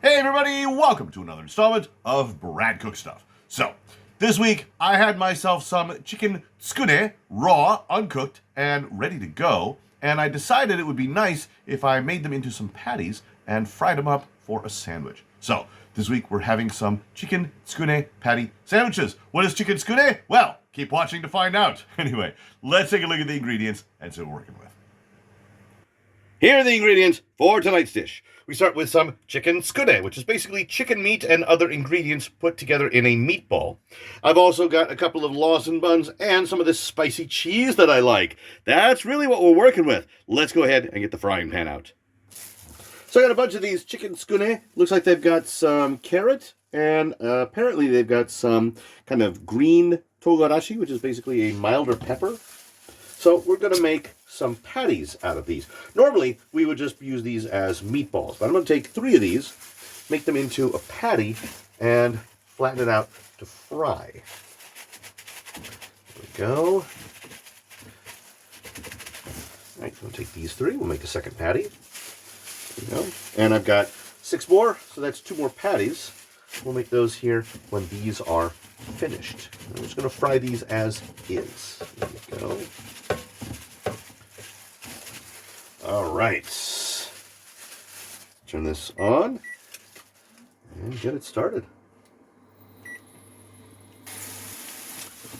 Hey everybody, welcome to another installment of Brad Cook Stuff. So, this week I had myself some chicken tsukune, raw, uncooked, and ready to go, and I decided it would be nice if I made them into some patties and fried them up for a sandwich. So, this week we're having some chicken tsukune patty sandwiches. What is chicken tsukune? Well, keep watching to find out. Anyway, let's take a look at the ingredients and see what we're working with. Here are the ingredients for tonight's dish. We start with some chicken tsukune, which is basically chicken meat and other ingredients put together in a meatball. I've also got a couple of Lawson buns and some of this spicy cheese that I like. That's really what we're working with. Let's go ahead and get the frying pan out. So I got a bunch of these chicken tsukune. Looks like they've got some carrot, and apparently they've got some kind of green togarashi, which is basically a milder pepper. So we're going to make some patties out of these. Normally, we would just use these as meatballs, but I'm going to take 3 of these, make them into a patty, and flatten it out to fry. There we go. All right, we'll take these 3. We'll make a second patty. There we go. And I've got 6 more, so that's 2 more patties. We'll make those here when these are finished. I'm just going to fry these as is. There we go. All right, turn this on and get it started.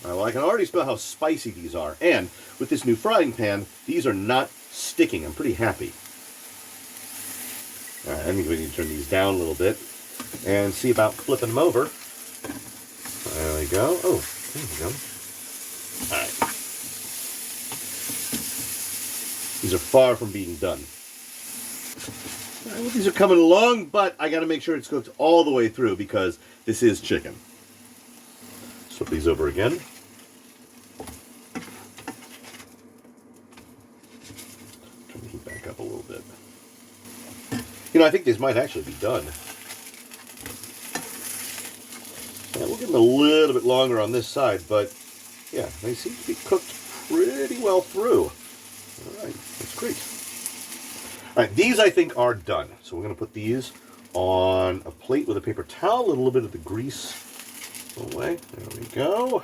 All right, well, I can already smell how spicy these are, and with this new frying pan, these are not sticking. I'm pretty happy. All right, I think we need to turn these down a little bit and see about flipping them over. There we go. Oh, there we go. All right. These are far from being done. Well, these are coming along, but I got to make sure it's cooked all the way through because this is chicken. Flip these over again. Turn the heat back up a little bit. You know, I think these might actually be done. Yeah, we'll give them a little bit longer on this side, but yeah, they seem to be cooked pretty well through. All right, that's great. All right, these I think are done. So we're going to put these on a plate with a paper towel, a little bit of the grease away. There we go.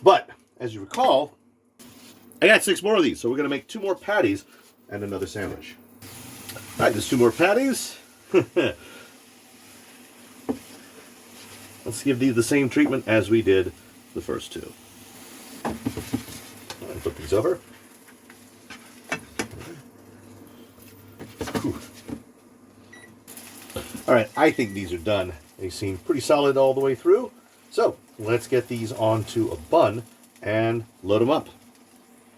But, as you recall, I got 6 more of these, so we're going to make 2 more patties and another sandwich. All right, there's 2 more patties. Let's give these the same treatment as we did the first 2. All right, flip these over. All right, I think these are done. They seem pretty solid all the way through. So let's get these onto a bun and load them up.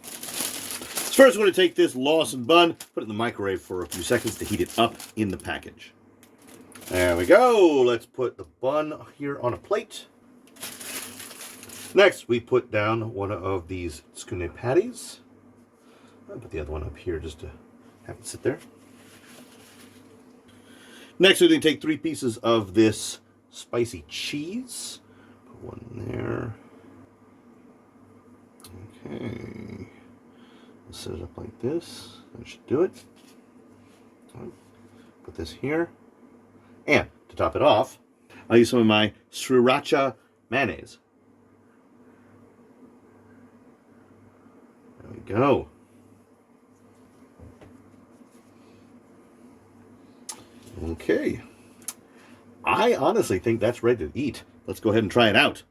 So first, we're going to take this Lawson bun, put it in the microwave for a few seconds to heat it up in the package. There we go. Let's put the bun here on a plate. Next, we put down one of these tsukune patties. I'll put the other one up here just to have it sit there. Next, we're going to take 3 pieces of this spicy cheese. Put one there. Okay. We'll set it up like this. That should do it. Put this here. And to top it off, I'll use some of my sriracha mayonnaise. There we go. Okay, I honestly think that's ready to eat. Let's go ahead and try it out.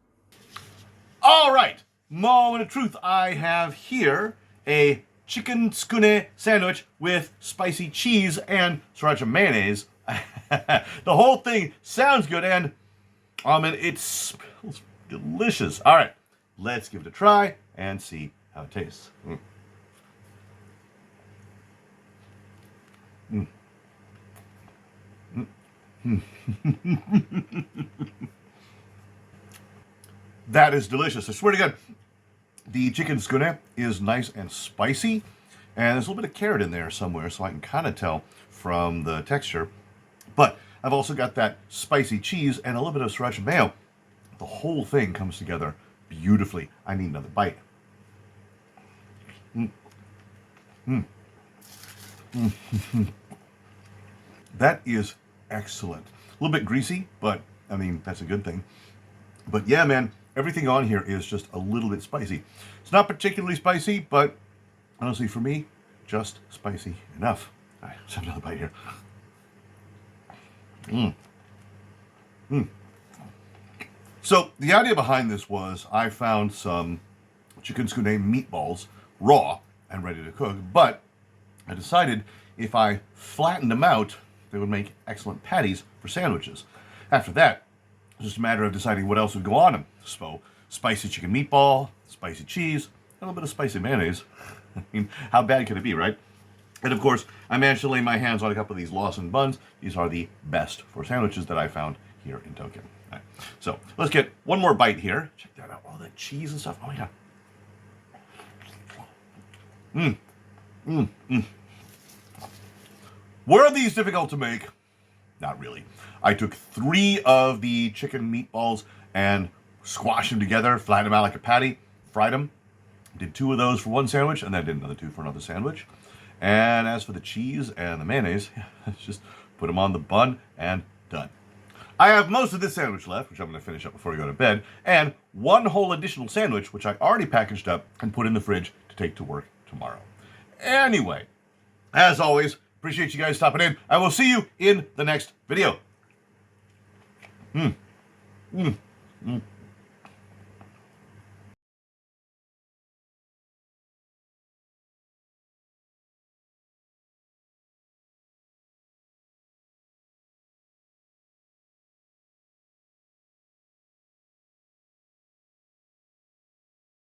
All right, moment of truth. I have here a chicken tsukune sandwich with spicy cheese and sriracha mayonnaise. The whole thing sounds good, and it smells delicious. All right, let's give it a try and see how it tastes. That is delicious. I swear to God, the chicken tsukune is nice and spicy, and there's a little bit of carrot in there somewhere, so I can kind of tell from the texture. But I've also got that spicy cheese and a little bit of sriracha mayo. The whole thing comes together beautifully. I need another bite. That is excellent. A little bit greasy, but I mean, that's a good thing. But yeah, man, everything on here is just a little bit spicy. It's not particularly spicy, but honestly, for me, just spicy enough. All right, let's have another bite here. So the idea behind this was I found some chicken tsukune meatballs raw and ready to cook, but I decided if I flattened them out, they would make excellent patties for sandwiches. After that, it's just a matter of deciding what else would go on them. So spicy chicken meatball, spicy cheese, a little bit of spicy mayonnaise. I mean, how bad can it be, right? And of course, I managed to lay my hands on a couple of these Lawson buns. These are the best for sandwiches that I found here in Tokyo. All right. So let's get one more bite here. Check that out. All that cheese and stuff. Oh yeah. Were these difficult to make? Not really. I took 3 of the chicken meatballs and squashed them together, flattened them out like a patty, fried them. Did 2 of those for one sandwich, and then did another 2 for another sandwich. And as for the cheese and the mayonnaise, just put them on the bun and done. I have most of this sandwich left, which I'm going to finish up before I go to bed, and 1 whole additional sandwich, which I already packaged up and put in the fridge to take to work tomorrow. Anyway, as always, appreciate you guys stopping in. I will see you in the next video.